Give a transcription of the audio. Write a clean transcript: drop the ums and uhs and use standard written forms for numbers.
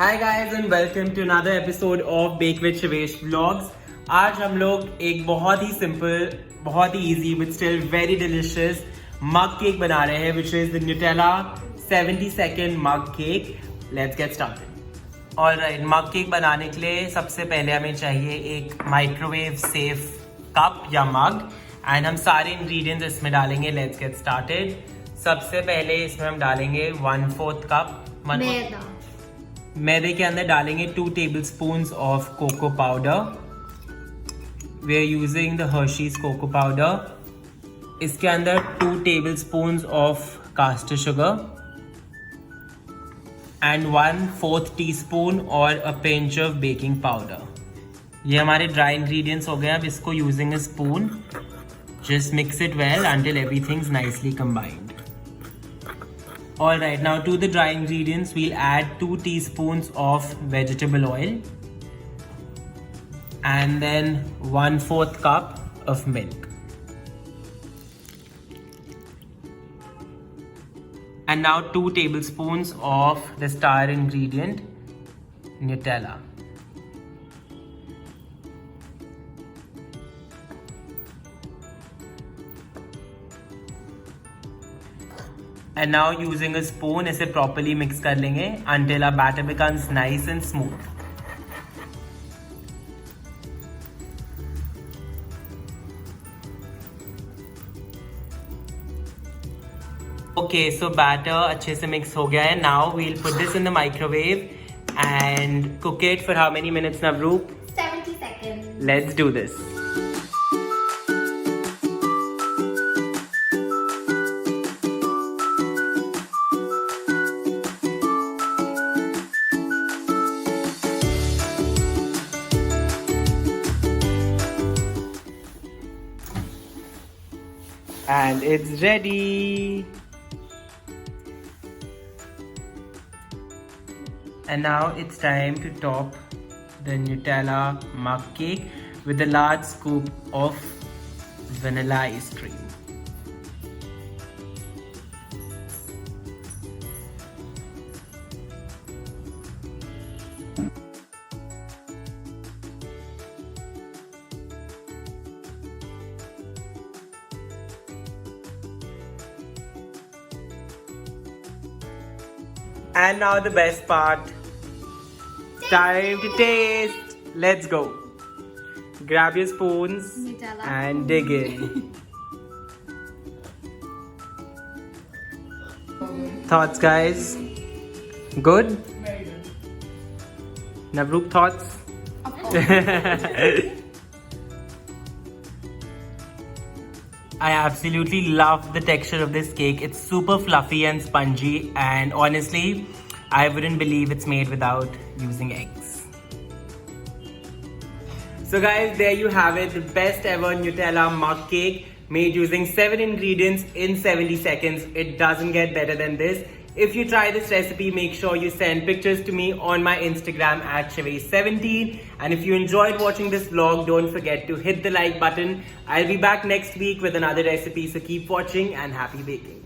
Hi guys and welcome to another episode of Bake with Shivesh Vlogs. आज हम लोग एक बहुत ही सिंपल, बहुत ही easy but still very delicious mug cake बना रहे हैं, which is the Nutella 70-second mug cake. Let's get started. Alright, mug cake बनाने के लिए सबसे पहले हमें चाहिए एक माइक्रोवेव सेफ कप या मग एंड हम सारे इंग्रेडिएंट्स इसमें डालेंगे. Let's get started. सबसे पहले इसमें हम डालेंगे 1/4 कप मैदे के अंदर डालेंगे 2 tablespoons of cocoa powder. We are using the Hershey's cocoa powder. इसके अंदर 2 tablespoons of caster sugar and 1/4 teaspoon और a pinch of baking powder. ये हमारे ड्राई इंग्रेडिएंट्स हो गए. अब इसको using a spoon just mix it well until everything's nicely combined. Alright, now to the dry ingredients, we'll add 2 teaspoons of vegetable oil and then 1/4 cup of milk. And now 2 tablespoons of the star ingredient, Nutella. And now using a spoon इसे properly mix कर लेंगे until our batter becomes nice and smooth. Okay, so batter अच्छे से mix हो गया है. Now we'll put this in the microwave and cook it for how many minutes, Navroop? 70 seconds. Let's do this. And it's ready. And now it's time to top the Nutella mug cake with a large scoop of vanilla ice cream. And now the best part. Time to taste. Let's go. Grab your spoons Nutella. and dig in. Thoughts, guys? Good? Very good. Navroop, thoughts? Of course. I absolutely love the texture of this cake. It's super fluffy and spongy, and honestly, I wouldn't believe it's made without using eggs. So guys, there you have it, the best ever Nutella mug cake made using 7 ingredients in 70 seconds. It doesn't get better than this. If you try this recipe, make sure you send pictures to me on my Instagram at Shivesh17. And if you enjoyed watching this vlog, don't forget to hit the like button. I'll be back next week with another recipe, so keep watching and happy baking.